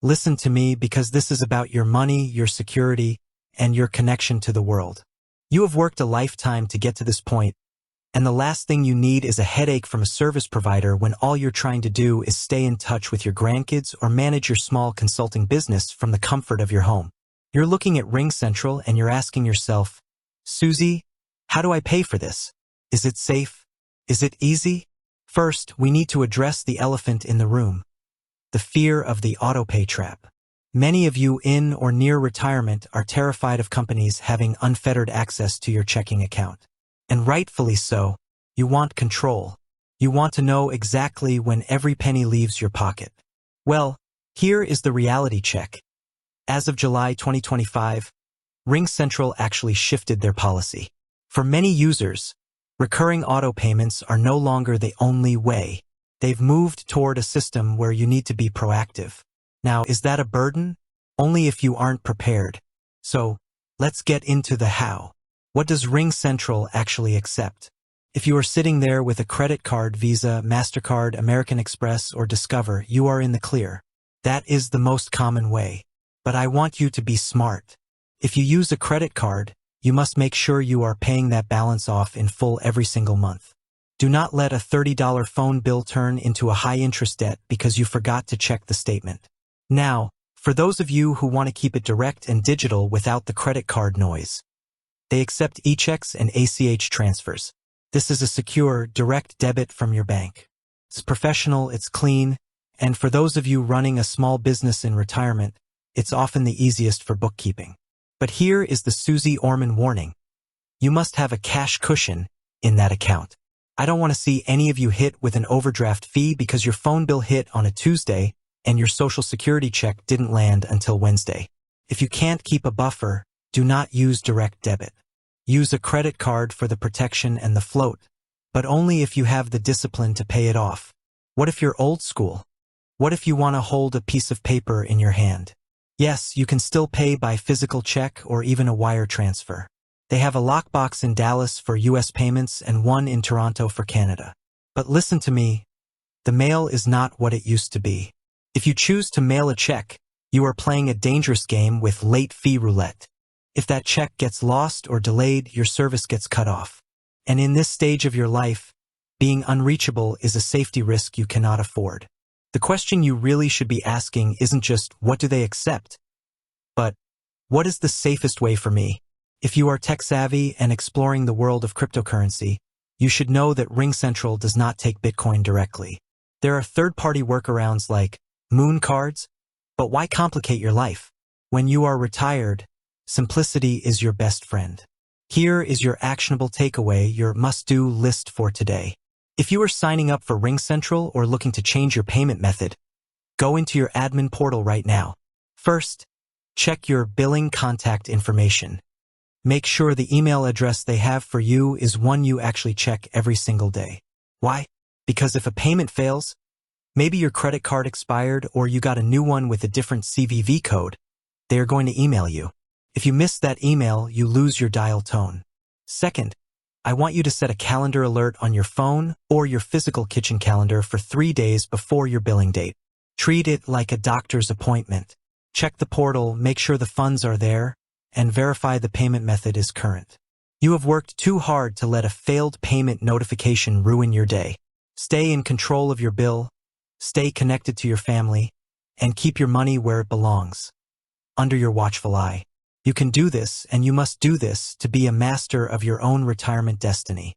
Listen to me because this is about your money, your security, and your connection to the world. You have worked a lifetime to get to this point, and the last thing you need is a headache from a service provider when all you're trying to do is stay in touch with your grandkids or manage your small consulting business from the comfort of your home. You're looking at RingCentral and you're asking yourself, Susie, how do I pay for this? Is it safe? Is it easy? First, we need to address the elephant in the room, the fear of the autopay trap. Many of you in or near retirement are terrified of companies having unfettered access to your checking account. And rightfully so. You want control. You want to know exactly when every penny leaves your pocket. Well, here is the reality check. As of July 2025, RingCentral actually shifted their policy. For many users, recurring auto payments are no longer the only way. They've moved toward a system where you need to be proactive. Now, is that a burden? Only if you aren't prepared. So, let's get into the how. What does RingCentral actually accept? If you are sitting there with a credit card, Visa, MasterCard, American Express, or Discover, you are in the clear. That is the most common way. But I want you to be smart. If you use a credit card, you must make sure you are paying that balance off in full every single month. Do not let a $30 phone bill turn into a high-interest debt because you forgot to check the statement. Now, for those of you who want to keep it direct and digital without the credit card noise, they accept e-checks and ACH transfers. This is a secure, direct debit from your bank. It's professional, it's clean, and for those of you running a small business in retirement, it's often the easiest for bookkeeping. But here is the Susie Orman warning. You must have a cash cushion in that account. I don't want to see any of you hit with an overdraft fee because your phone bill hit on a Tuesday and your Social Security check didn't land until Wednesday. If you can't keep a buffer, do not use direct debit. Use a credit card for the protection and the float, but only if you have the discipline to pay it off. What if you're old school? What if you want to hold a piece of paper in your hand? Yes, you can still pay by physical check or even a wire transfer. They have a lockbox in Dallas for US payments and one in Toronto for Canada. But listen to me, the mail is not what it used to be. If you choose to mail a check, you are playing a dangerous game with late fee roulette. If that check gets lost or delayed, your service gets cut off. And in this stage of your life, being unreachable is a safety risk you cannot afford. The question you really should be asking isn't just what do they accept, but what is the safest way for me? If you are tech-savvy and exploring the world of cryptocurrency, you should know that RingCentral does not take Bitcoin directly. There are third-party workarounds like Moon cards, but why complicate your life? When you are retired, simplicity is your best friend. Here is your actionable takeaway, your must-do list for today. If you are signing up for RingCentral or looking to change your payment method, go into your admin portal right now. First, check your billing contact information. Make sure the email address they have for you is one you actually check every single day. Why? Because if a payment fails, maybe your credit card expired or you got a new one with a different CVV code, they are going to email you. If you miss that email, you lose your dial tone. Second, I want you to set a calendar alert on your phone or your physical kitchen calendar for 3 days before your billing date. Treat it like a doctor's appointment. Check the portal, make sure the funds are there, and verify the payment method is current. You have worked too hard to let a failed payment notification ruin your day. Stay in control of your bill, stay connected to your family, and keep your money where it belongs, under your watchful eye. You can do this, and you must do this to be a master of your own retirement destiny.